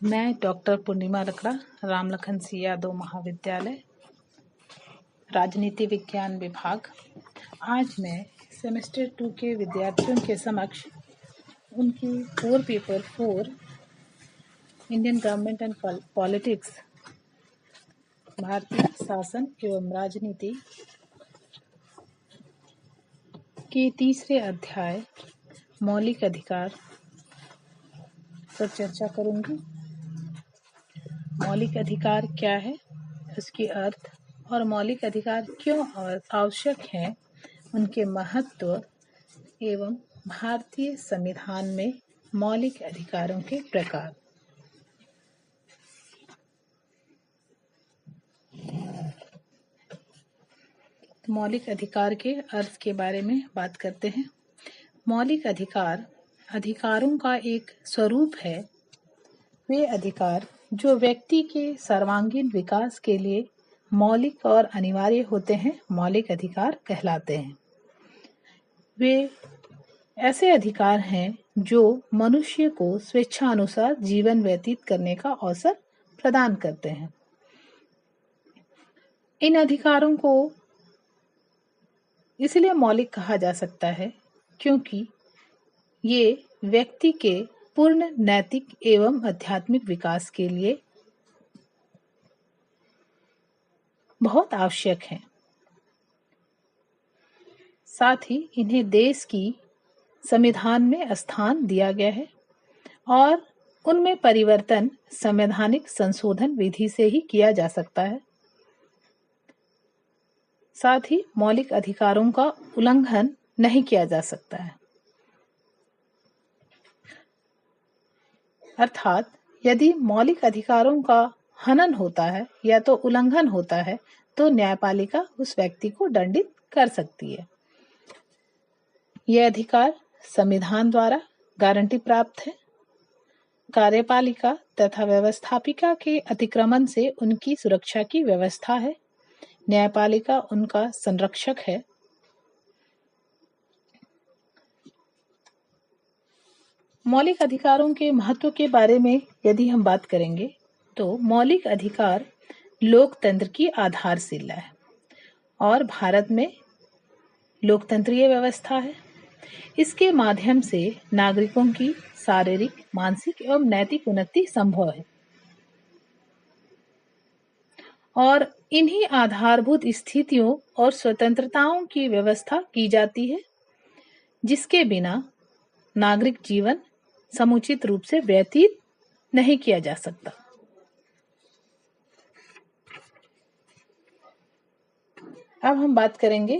मैं डॉक्टर पूर्णिमा लकड़ा, राम लखन सिंह यादव महाविद्यालय, राजनीति विज्ञान विभाग। आज मैं सेमेस्टर 2 के विद्यार्थियों के समक्ष उनकी core paper 4 Indian government and politics, भारतीय शासन एवं राजनीति के तीसरे अध्याय मौलिक अधिकार पर चर्चा करूंगी। मौलिक अधिकार क्या है, उसके अर्थ और मौलिक अधिकार क्यों आवश्यक हैं, उनके महत्व एवं भारतीय संविधान में मौलिक अधिकारों के प्रकार। मौलिक अधिकार के अर्थ के बारे में बात करते हैं। मौलिक अधिकार अधिकारों का एक स्वरूप है। वे अधिकार जो व्यक्ति के सर्वांगीण विकास के लिए मौलिक और अनिवार्य होते हैं, मौलिक अधिकार कहलाते हैं। वे ऐसे अधिकार हैं जो मनुष्य को स्वेच्छानुसार जीवन व्यतीत करने का अवसर प्रदान करते हैं। इन अधिकारों को इसलिए मौलिक कहा जा सकता है क्योंकि ये व्यक्ति के पूर्ण नैतिक एवं आध्यात्मिक विकास के लिए बहुत आवश्यक हैं। साथ ही इन्हें देश की संविधान में स्थान दिया गया है और उनमें परिवर्तन संवैधानिक संशोधन विधि से ही किया जा सकता है। साथ ही मौलिक अधिकारों का उल्लंघन नहीं किया जा सकता है। अर्थात यदि मौलिक अधिकारों का हनन होता है या तो उल्लंघन होता है तो न्यायपालिका उस व्यक्ति को दंडित कर सकती है। यह अधिकार संविधान द्वारा गारंटी प्राप्त है। कार्यपालिका तथा व्यवस्थापिका के अतिक्रमण से उनकी सुरक्षा की व्यवस्था है। न्यायपालिका उनका संरक्षक है। मौलिक अधिकारों के महत्व के बारे में यदि हम बात करेंगे तो मौलिक अधिकार लोकतंत्र की आधारशिला है और भारत में लोकतंत्रीय व्यवस्था है। इसके माध्यम से नागरिकों की शारीरिक, मानसिक एवं नैतिक उन्नति संभव है और इन्हीं आधारभूत स्थितियों और स्वतंत्रताओं की व्यवस्था की जाती है जिसके बिना नागरिक जीवन समुचित रूप से व्यतीत नहीं किया जा सकता। अब हम बात करेंगे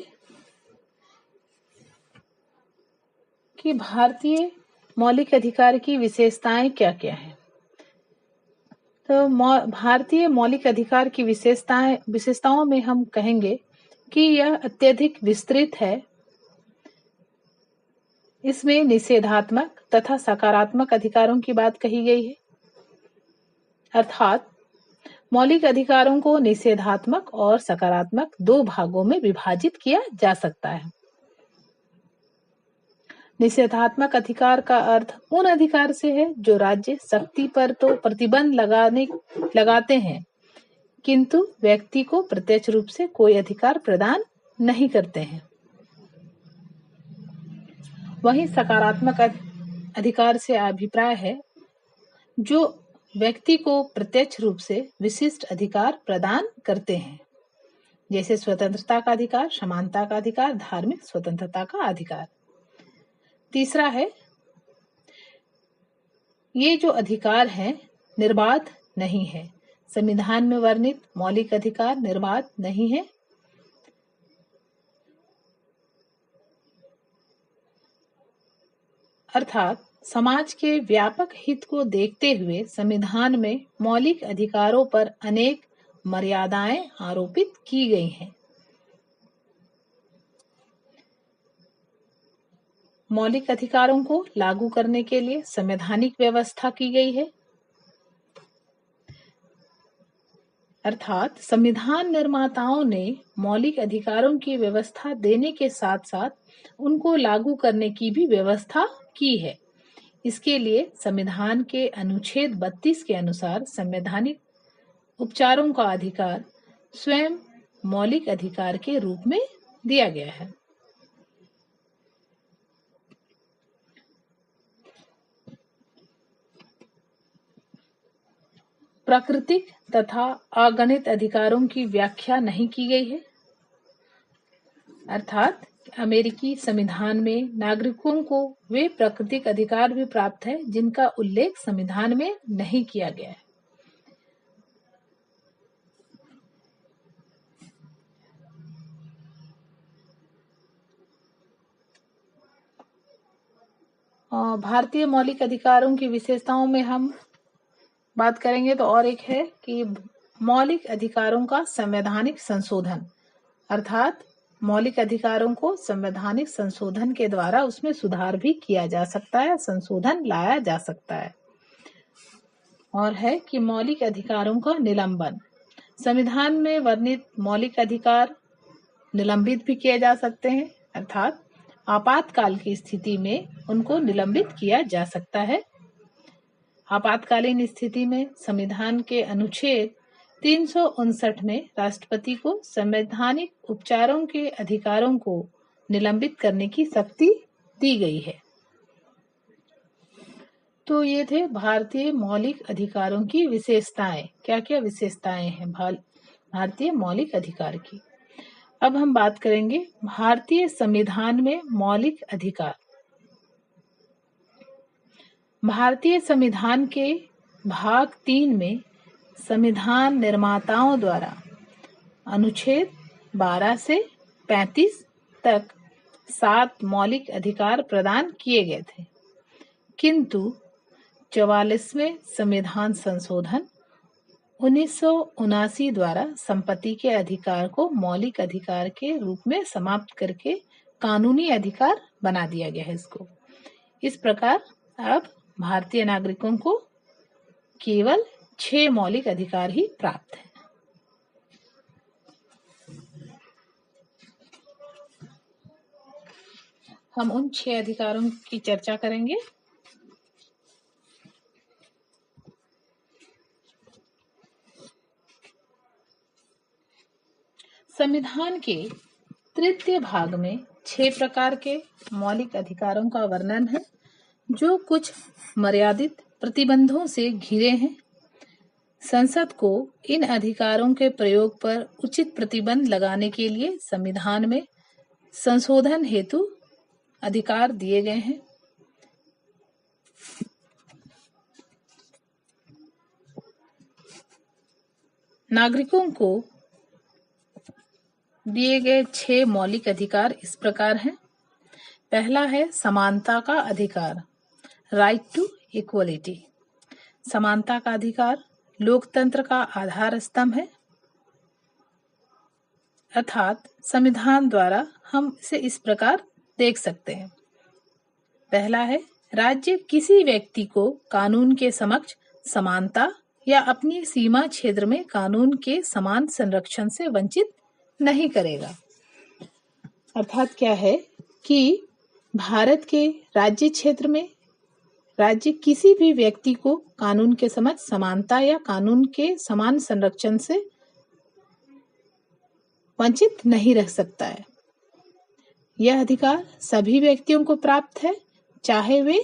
कि भारतीय मौलिक अधिकार की विशेषताएं क्या क्या हैं। तो भारतीय मौलिक अधिकार की विशेषताओं में हम कहेंगे कि यह अत्यधिक विस्तृत है। इसमें निषेधात्मक तथा सकारात्मक अधिकारों की बात कही गई है। अर्थात मौलिक अधिकारों को निषेधात्मक और सकारात्मक दो भागों में विभाजित किया जा सकता है। निषेधात्मक अधिकार का अर्थ उन अधिकार से है जो राज्य शक्ति पर तो प्रतिबंध लगाते हैं किंतु व्यक्ति को प्रत्यक्ष रूप से कोई अधिकार प्रदान नहीं करते हैं। वहीं सकारात्मक अधिकार से अभिप्राय है जो व्यक्ति को प्रत्यक्ष रूप से विशिष्ट अधिकार प्रदान करते हैं, जैसे स्वतंत्रता का अधिकार, समानता का अधिकार, धार्मिक स्वतंत्रता का अधिकार। तीसरा है, ये जो अधिकार हैं निर्बाध नहीं है। संविधान में वर्णित मौलिक अधिकार निर्बाध नहीं है। अर्थात समाज के व्यापक हित को देखते हुए संविधान में मौलिक अधिकारों पर अनेक मर्यादाएं आरोपित की गई हैं। मौलिक अधिकारों को लागू करने के लिए संवैधानिक व्यवस्था की गई है। अर्थात संविधान निर्माताओं ने मौलिक अधिकारों की व्यवस्था देने के साथ साथ उनको लागू करने की भी व्यवस्था की है। इसके लिए संविधान के अनुच्छेद 32 के अनुसार संवैधानिक उपचारों का अधिकार स्वयं मौलिक अधिकार के रूप में दिया गया है। प्राकृतिक तथा अगणित अधिकारों की व्याख्या नहीं की गई है, अर्थात अमेरिकी संविधान में नागरिकों को वे प्राकृतिक अधिकार भी प्राप्त है जिनका उल्लेख संविधान में नहीं किया गया है। भारतीय मौलिक अधिकारों की विशेषताओं में हम बात करेंगे तो और एक है कि मौलिक अधिकारों का संवैधानिक संशोधन, अर्थात मौलिक अधिकारों को संवैधानिक संशोधन के द्वारा उसमें सुधार भी किया जा सकता है, संशोधन लाया जा सकता है। और है कि मौलिक अधिकारों का निलंबन, संविधान में वर्णित मौलिक अधिकार निलंबित भी किए जा सकते हैं, अर्थात आपातकाल की स्थिति में उनको निलंबित किया जा सकता है। आपातकालीन स्थिति में संविधान के अनुच्छेद 359 में राष्ट्रपति को संवैधानिक उपचारों के अधिकारों को निलंबित करने की शक्ति दी गई है। तो ये थे भारतीय मौलिक अधिकारों की विशेषताएं। क्या क्या विशेषताएं हैं भारतीय मौलिक अधिकार की। अब हम बात करेंगे भारतीय संविधान में मौलिक अधिकार। भारतीय संविधान के भाग 3 में संविधान निर्माताओं द्वारा अनुच्छेद 12 से 35 तक 7 मौलिक अधिकार प्रदान किए गए थे, किंतु 44वें संविधान संशोधन 1979 द्वारा संपत्ति के अधिकार को मौलिक अधिकार के रूप में समाप्त करके कानूनी अधिकार बना दिया गया है इसको। इस प्रकार अब भारतीय नागरिकों को केवल 6 मौलिक अधिकार ही प्राप्त हैं। हम उन 6 अधिकारों की चर्चा करेंगे। संविधान के तृतीय भाग में 6 प्रकार के मौलिक अधिकारों का वर्णन है, जो कुछ मर्यादित प्रतिबंधों से घिरे हैं। संसद को इन अधिकारों के प्रयोग पर उचित प्रतिबंध लगाने के लिए संविधान में संशोधन हेतु अधिकार दिए गए हैं। नागरिकों को दिए गए 6 मौलिक अधिकार इस प्रकार हैं। पहला है समानता का अधिकार, राइट टू इक्वलिटी। समानता का अधिकार लोकतंत्र का आधार स्तंभ है, अर्थात संविधान द्वारा हम इसे इस प्रकार देख सकते हैं। पहला है राज्य किसी व्यक्ति को कानून के समक्ष समानता या अपनी सीमा क्षेत्र में कानून के समान संरक्षण से वंचित नहीं करेगा। अर्थात क्या है कि भारत के राज्य क्षेत्र में राज्य किसी भी व्यक्ति को कानून के समक्ष समानता या कानून के समान संरक्षण से वंचित नहीं रह सकता है। यह अधिकार सभी व्यक्तियों को प्राप्त है, चाहे वे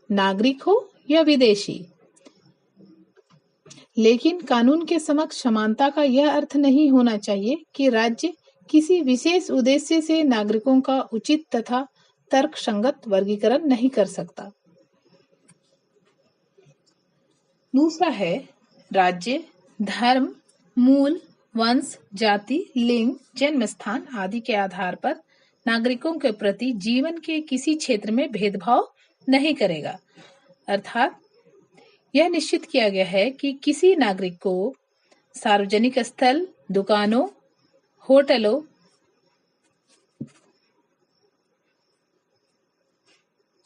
नागरिक हो या विदेशी। लेकिन कानून के समक्ष समानता का यह अर्थ नहीं होना चाहिए कि राज्य किसी विशेष उद्देश्य से नागरिकों का उचित तथा तर्कसंगत वर्गीकरण नहीं कर सकता। दूसरा है राज्य धर्म, मूल, वंश, जाति, लिंग, जन्म स्थान आदि के आधार पर नागरिकों के प्रति जीवन के किसी क्षेत्र में भेदभाव नहीं करेगा। अर्थात यह निश्चित किया गया है कि किसी नागरिक को सार्वजनिक स्थल, दुकानों, होटलों,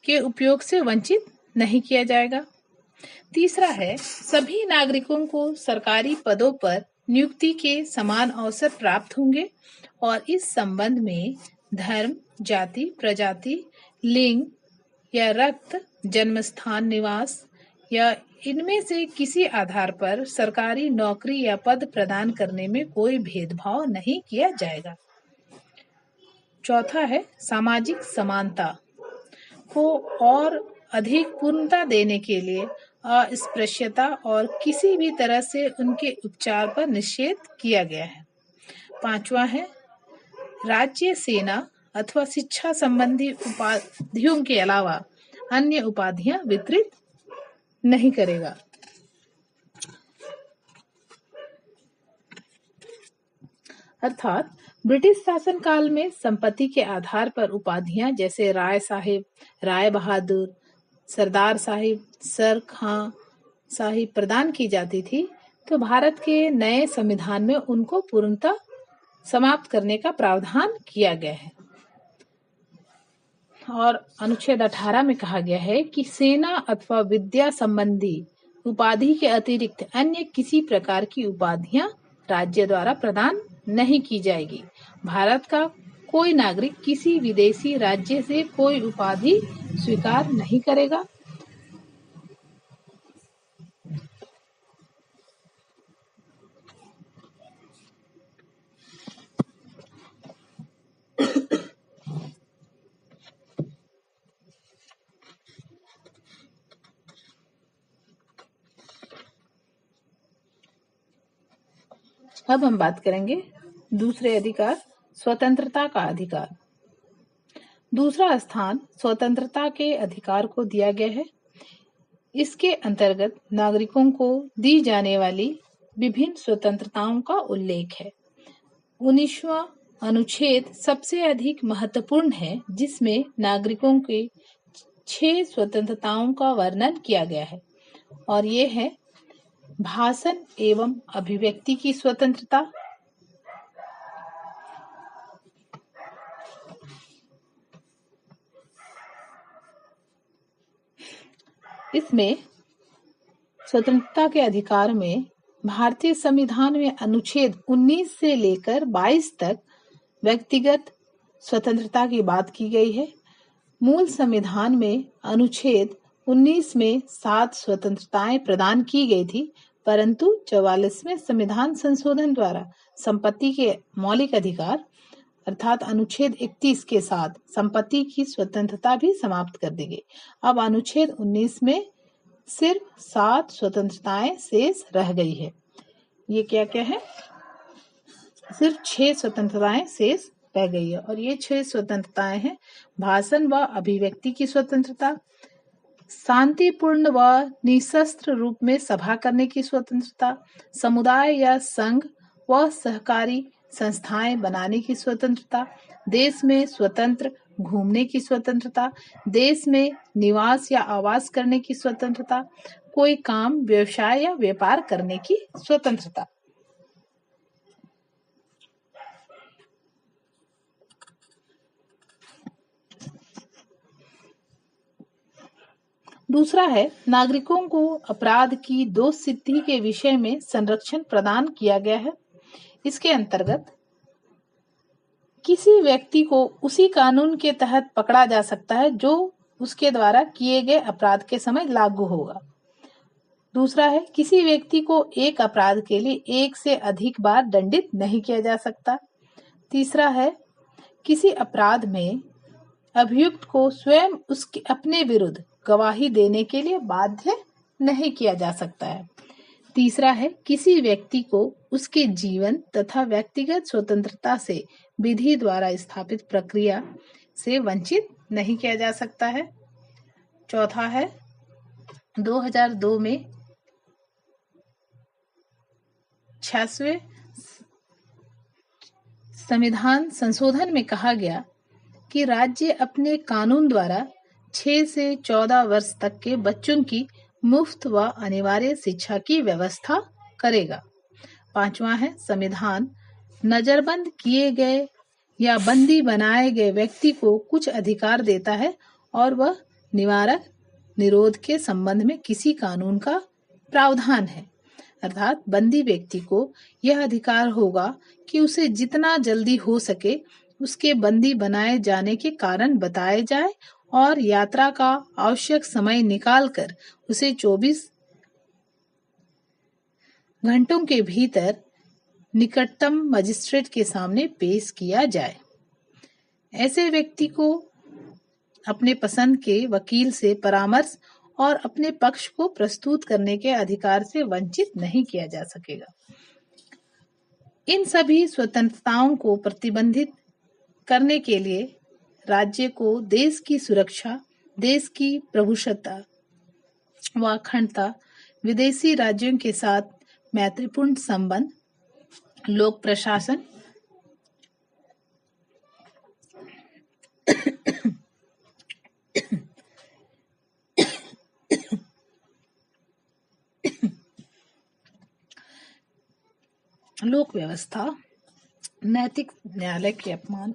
के उपयोग से वंचित नहीं किया जाएगा। तीसरा है सभी नागरिकों को सरकारी पदों पर नियुक्ति के समान अवसर प्राप्त होंगे और इस संबंध में धर्म, जाति, प्रजाति, लिंग या रक्त जन्म स्थान, निवास या इनमें से किसी आधार पर सरकारी नौकरी या पद प्रदान करने में कोई भेदभाव नहीं किया जाएगा। चौथा है सामाजिक समानता को और अधिक पूर्णता देने के लिए अस्पृश्यता और किसी भी तरह से उनके उपचार पर निषेध किया गया है। पांचवा है राज्य सेना अथवा शिक्षा संबंधी उपाधियों के अलावा अन्य उपाधियां वितरित नहीं करेगा। अर्थात ब्रिटिश शासन काल में संपत्ति के आधार पर उपाधियां जैसे राय साहिब, राय बहादुर, सरदार साहिब, सर खां साहिब प्रदान की जाती थी, तो भारत के नए संविधान में उनको पूर्णतः समाप्त करने का प्रावधान किया गया है। और अनुच्छेद 18 में कहा गया है कि सेना अथवा विद्या संबंधी उपाधि के अतिरिक्त अन्य किसी प्रकार की उपाधियां राज्य द्वारा प्रदान नहीं की जाएगी। भारत का कोई नागरिक किसी विदेशी राज्य से कोई उपाधि स्वीकार नहीं करेगा। अब हम बात करेंगे दूसरे अधिकार, स्वतंत्रता का अधिकार। दूसरा स्थान स्वतंत्रता के अधिकार को दिया गया है। इसके अंतर्गत नागरिकों को दी जाने वाली विभिन्न स्वतंत्रताओं का उल्लेख है। 19वां अनुच्छेद सबसे अधिक महत्वपूर्ण है, जिसमें नागरिकों के 6 स्वतंत्रताओं का वर्णन किया गया है, और ये है भाषण एवं अभिव्यक्ति की स्वतंत्रता, इसमें स्वतंत्रता के अधिकार में भारतीय संविधान में अनुच्छेद 19 से लेकर 22 तक व्यक्तिगत स्वतंत्रता की बात की गई है। मूल संविधान में अनुच्छेद 19 में 7 स्वतंत्रताएं प्रदान की गई थी, परंतु 44वें संविधान संशोधन द्वारा संपत्ति के मौलिक अधिकार अर्थात अनुच्छेद 31 के साथ संपत्ति की स्वतंत्रता भी समाप्त कर दी गई। अब अनुच्छेद 19 में सिर्फ 7 स्वतंत्रताएं शेष रह गई है। ये क्या क्या है? सिर्फ 6 स्वतंत्रताएं शेष रह गई है, और ये 6 स्वतंत्रताएं हैं भाषण व अभिव्यक्ति की स्वतंत्रता, शांतिपूर्ण व निशस्त्र रूप में सभा करने की स्वतंत्रता, समुदाय या संघ व सहकारी संस्थाएं बनाने की स्वतंत्रता, देश में स्वतंत्र घूमने की स्वतंत्रता, देश में निवास या आवास करने की स्वतंत्रता, कोई काम, व्यवसाय या व्यापार करने की स्वतंत्रता। दूसरा है नागरिकों को अपराध की दोष सिद्धि के विषय में संरक्षण प्रदान किया गया है। इसके अंतर्गत किसी व्यक्ति को उसी कानून के तहत पकड़ा जा सकता है जो उसके द्वारा किए गए अपराध के समय लागू होगा। दूसरा है किसी व्यक्ति को एक अपराध के लिए एक से अधिक बार दंडित नहीं किया जा सकता। तीसरा है किसी अपराध में अभियुक्त को स्वयं उसके अपने विरुद्ध गवाही देने के लिए बाध्य नहीं किया जा सकता है। तीसरा है किसी व्यक्ति को उसके जीवन तथा व्यक्तिगत स्वतंत्रता से विधि द्वारा स्थापित प्रक्रिया से वंचित नहीं किया जा सकता है। चौथा है 2002 में 66वें संविधान संशोधन में कहा गया कि राज्य अपने कानून द्वारा 6 से 14 वर्ष तक के बच्चों की मुफ्त व अनिवार्य शिक्षा की व्यवस्था करेगा। पांचवा है संविधान नजरबंद किए गए या बंदी बनाए गए व्यक्ति को कुछ अधिकार देता है और वह निवारक निरोध के संबंध में किसी कानून का प्रावधान है। अर्थात बंदी व्यक्ति को यह अधिकार होगा कि उसे जितना जल्दी हो सके उसके बंदी बनाए जाने के कारण बताए जाए और यात्रा का आवश्यक समय निकालकर उसे 24 घंटों के भीतर निकटतम मजिस्ट्रेट के सामने पेश किया जाए। ऐसे व्यक्ति को अपने पसंद के वकील से परामर्श और अपने पक्ष को प्रस्तुत करने के अधिकार से वंचित नहीं किया जा सकेगा। इन सभी स्वतंत्रताओं को प्रतिबंधित करने के लिए राज्य को देश की सुरक्षा, देश की प्रभुसत्ता व अखंडता, विदेशी राज्यों के साथ मैत्रीपूर्ण संबंध, लोक प्रशासन, लोक व्यवस्था, नैतिक न्यायालय के अपमान